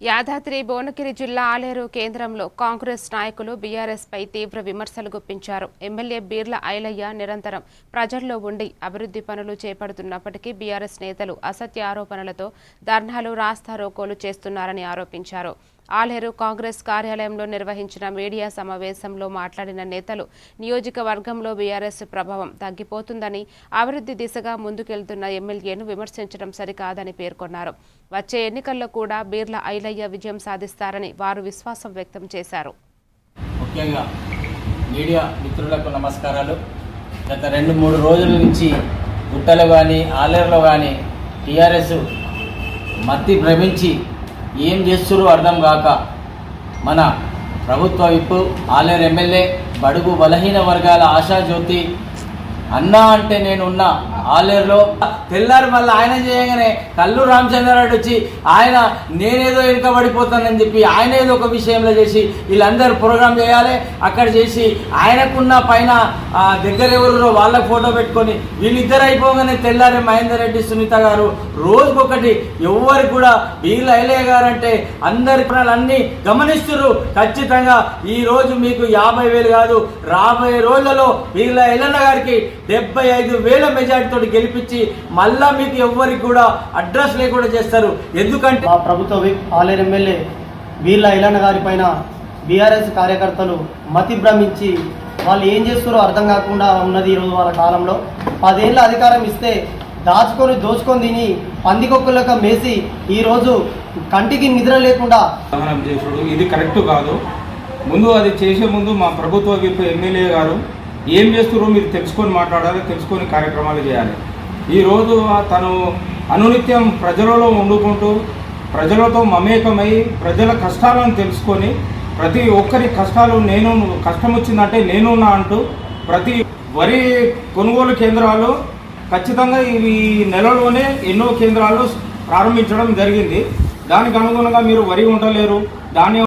యాదాద్రి భువనగిరి జిల్లా ఆలేరు కేంద్రంలో కాంగ్రెస్ నాయకులు బీఆర్ఎస్ పై తీవ్ర విమర్శలు గుప్పించారు. ఎమ్మెల్యే బీర్ల ఐలయ్య నిరంతరం ప్రజల్లో ఉండి అభివృద్ధి పనులు చేపడుతున్నప్పటికీ బీఆర్ఎస్ నేతలు అసత్య ఆరోపణలతో ధర్నాలు రాస్తారోకోలు చేస్తున్నారని ఆరోపించారు. ఆలేరు కాంగ్రెస్ కార్యాలయంలో నిర్వహించిన మీడియా సమావేశంలో మాట్లాడిన నేతలు నియోజకవర్గంలో బీఆర్ఎస్ ప్రభావం తగ్గిపోతుందని, అభివృద్ధి దిశగా ముందుకెళ్తున్న ఎమ్మెల్యేను విమర్శించడం సరికాదని పేర్కొన్నారు. వచ్చే ఎన్నికల్లో కూడా బీర్ల ఐలయ్య విజయం సాధిస్తారని వారు విశ్వాసం వ్యక్తం చేశారు. ముఖ్యంగా మీడియా మిత్రులకు నమస్కారాలు. గత 2-3 రోజుల నుంచి గుట్టలో కానీ ఆలేరులో కానీ టీఆర్ఎస్ మత్తి భ్రమించి ఏం చేస్తురో అర్థం కాక మన ప్రభుత్వ విప్పు ఆలేరు ఎమ్మెల్యే బడుగు బలహీన వర్గాల ఆశాజ్యోతి అన్నా అంటే నేనున్న ఆలేరులో తెల్లారు మళ్ళీ ఆయన చేయగానే కల్లు రామచంద్రారెడ్డి వచ్చి ఆయన నేనేదో వెనుకబడిపోతానని చెప్పి ఆయన ఏదో ఒక విషయంలో చేసి వీళ్ళందరూ ప్రోగ్రామ్ చేయాలి అక్కడ చేసి ఆయనకున్న పైన దగ్గర ఎవరు వాళ్ళకి ఫోటో పెట్టుకొని వీళ్ళిద్దరు అయిపోగానే తెల్లారే మహేందర్ రెడ్డి సునీత గారు రోజుకొకటి ఎవరికి కూడా బీర్ల ఐలయ్య గారు అంటే అందరి ప్రాణాలన్నీ గమనిస్తున్నారు. ఖచ్చితంగా ఈ రోజు మీకు 50,000 కాదు, రాబోయే రోజులలో బీర్ల ఐలయ్య గారికి 75,000 మెజార్టీతో గెలిపించి మళ్ళా మీకు ఎవరికి కూడా అడ్రస్ లేకుండా చేస్తారు. ఎందుకంటే మా ప్రభుత్వ ఆలేరు ఎమ్మెల్యే బీర్ల ఐలయ్య గారి పైన బీఆర్ఎస్ కార్యకర్తలు మతి భ్రమించి వాళ్ళు ఏం చేస్తారో అర్థం కాకుండా ఉన్నది. ఈరోజు వాళ్ళ కాలంలో 10 ఏళ్ళ అధికారం ఇస్తే దాచుకొని దోచుకొని తిని పందికొక్కులక మేసి ఈరోజు కంటికి నిద్ర లేకుండా చేసుడు ఇది కరెక్ట్ కాదు. ముందు అది చేసే ముందు మా ప్రభుత్వ విప్ ఎమ్మెల్యే గారు ఏం చేస్తున్నారో మీరు తెలుసుకొని మాట్లాడాలి, తెలుసుకొని కార్యక్రమాలు చేయాలి. ఈరోజు తను అనునిత్యం ప్రజలలో వండుకుంటూ ప్రజలతో మమేకమై ప్రజల కష్టాలను తెలుసుకొని ప్రతి ఒక్కరి కష్టాలు నేను కష్టం వచ్చిందంటే నేనున్నా అంటూ ప్రతి వరి కొనుగోలు కేంద్రాలు ఖచ్చితంగా ఈ నెలలోనే ఎన్నో కేంద్రాలు ప్రారంభించడం జరిగింది. దానికి అనుగుణంగా మీరు వరి ఉండలేరు, ధాన్యం